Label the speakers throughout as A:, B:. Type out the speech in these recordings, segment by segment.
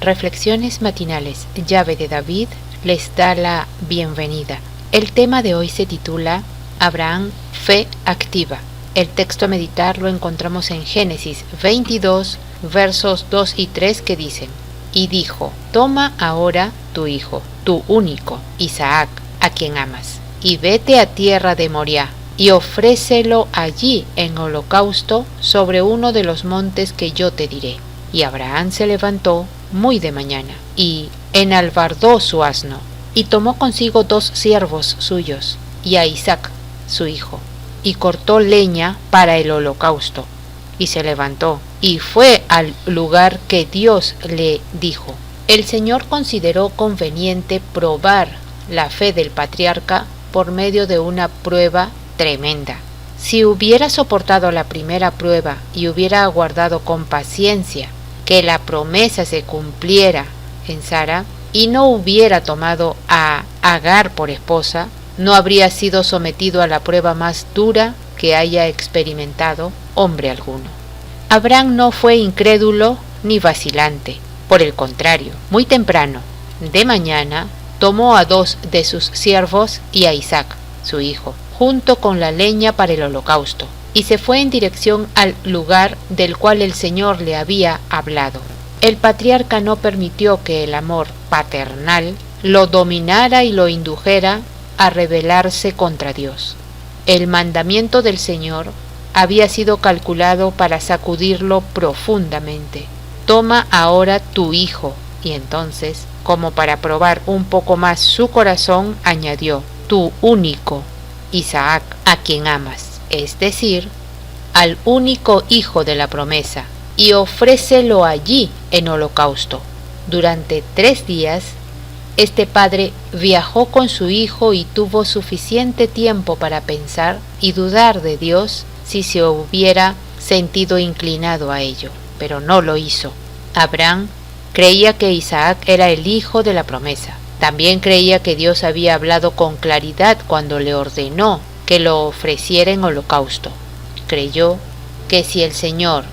A: Reflexiones matinales, llave de David, les da la bienvenida. El tema de hoy se titula Abraham, fe activa. El texto a meditar lo encontramos en Génesis 22, versos 2 y 3 que dicen: Y dijo, toma ahora tu hijo, tu único, Isaac, a quien amas, y vete a tierra de Moriah, y ofrécelo allí en holocausto sobre uno de los montes que yo te diré. Y Abraham se levantó muy de mañana, y enalbardó su asno, y tomó consigo 2 siervos suyos, y a Isaac, su hijo, y cortó leña para el holocausto, y se levantó, y fue al lugar que Dios le dijo. El Señor consideró conveniente probar la fe del patriarca por medio de una prueba tremenda. Si hubiera soportado la primera prueba y hubiera aguardado con paciencia que la promesa se cumpliera en Sara, y no hubiera tomado a Agar por esposa, no habría sido sometido a la prueba más dura que haya experimentado hombre alguno. Abraham no fue incrédulo ni vacilante. Por el contrario, muy temprano, de mañana, tomó a 2 de sus siervos y a Isaac, su hijo, junto con la leña para el holocausto, y se fue en dirección al lugar del cual el Señor le había hablado. El patriarca no permitió que el amor paternal lo dominara y lo indujera a rebelarse contra Dios. El mandamiento del Señor había sido calculado para sacudirlo profundamente. Toma ahora tu hijo. Y entonces, como para probar un poco más su corazón, añadió, tu único, Isaac, a quien amas, es decir, al único hijo de la promesa, y ofrécelo allí en holocausto. Durante 3 días, este padre viajó con su hijo y tuvo suficiente tiempo para pensar y dudar de Dios si se hubiera sentido inclinado a ello, pero no lo hizo. Abraham creía que Isaac era el hijo de la promesa. También creía que Dios había hablado con claridad cuando le ordenó que lo ofreciera en holocausto. Creyó que si el Señor,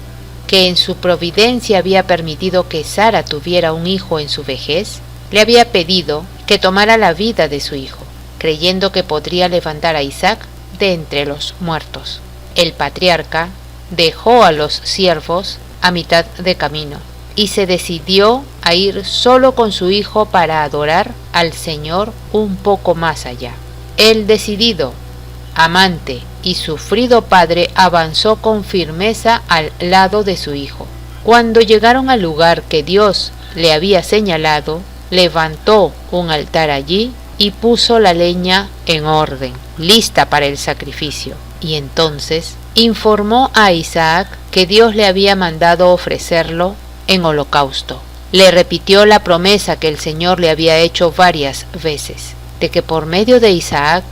A: que en su providencia había permitido que Sara tuviera un hijo en su vejez, le había pedido que tomara la vida de su hijo, creyendo que podría levantar a Isaac de entre los muertos. El patriarca dejó a los siervos a mitad de camino y se decidió a ir solo con su hijo para adorar al Señor un poco más allá. El decidido, amante y sufrido padre avanzó con firmeza al lado de su hijo. Cuando llegaron al lugar que Dios le había señalado, levantó un altar allí y puso la leña en orden, lista para el sacrificio. Y entonces informó a Isaac que Dios le había mandado ofrecerlo en holocausto. Le repitió la promesa que el Señor le había hecho varias veces, de que por medio de Isaac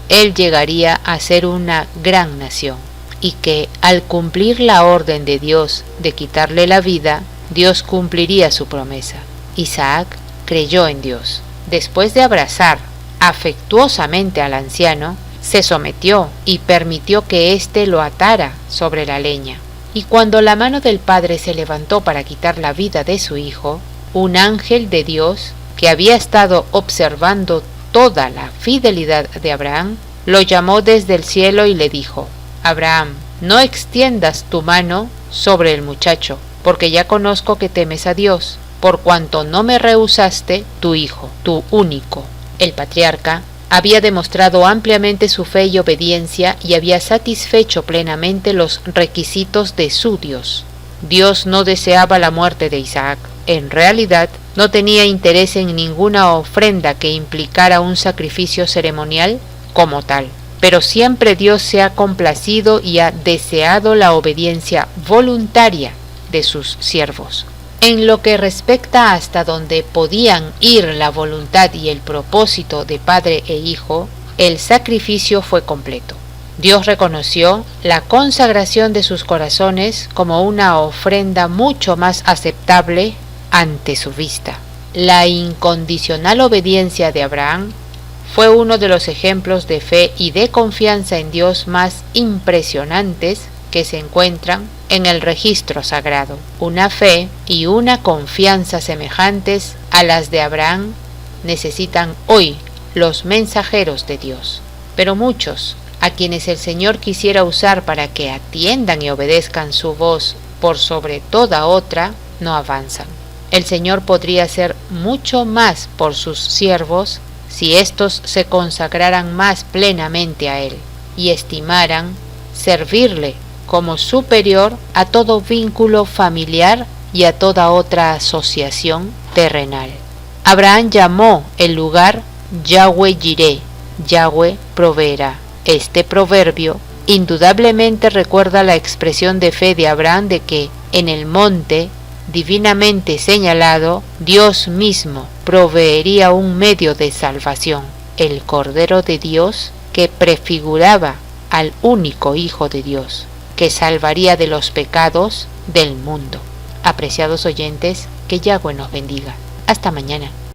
A: él llegaría a ser una gran nación, y que al cumplir la orden de Dios de quitarle la vida, Dios cumpliría su promesa. Isaac creyó en Dios. Después de abrazar afectuosamente al anciano, se sometió y permitió que éste lo atara sobre la leña. Y cuando la mano del padre se levantó para quitar la vida de su hijo, un ángel de Dios, que había estado observando toda la fidelidad de Abraham, lo llamó desde el cielo y le dijo: Abraham, no extiendas tu mano sobre el muchacho, porque ya conozco que temes a Dios, por cuanto no me rehusaste tu hijo, tu único. El patriarca había demostrado ampliamente su fe y obediencia y había satisfecho plenamente los requisitos de su Dios. Dios no deseaba la muerte de Isaac. En realidad, no tenía interés en ninguna ofrenda que implicara un sacrificio ceremonial como tal. Pero siempre Dios se ha complacido y ha deseado la obediencia voluntaria de sus siervos. En lo que respecta hasta donde podían ir la voluntad y el propósito de padre e hijo, el sacrificio fue completo. Dios reconoció la consagración de sus corazones como una ofrenda mucho más aceptable ante su vista. La incondicional obediencia de Abraham fue uno de los ejemplos de fe y de confianza en Dios más impresionantes que se encuentran en el registro sagrado, una fe y una confianza semejantes a las de Abraham necesitan hoy los mensajeros de Dios. Pero muchos, a quienes el Señor quisiera usar para que atiendan y obedezcan su voz por sobre toda otra, no avanzan. El Señor podría hacer mucho más por sus siervos si éstos se consagraran más plenamente a Él y estimaran servirle como superior a todo vínculo familiar y a toda otra asociación terrenal. Abraham llamó el lugar Yahweh Jireh, Yahweh proveerá. Este proverbio indudablemente recuerda la expresión de fe de Abraham de que en el monte divinamente señalado Dios mismo proveería un medio de salvación, el Cordero de Dios que prefiguraba al único Hijo de Dios, que salvaría de los pecados del mundo. Apreciados oyentes, que Yahweh nos bendiga. Hasta mañana.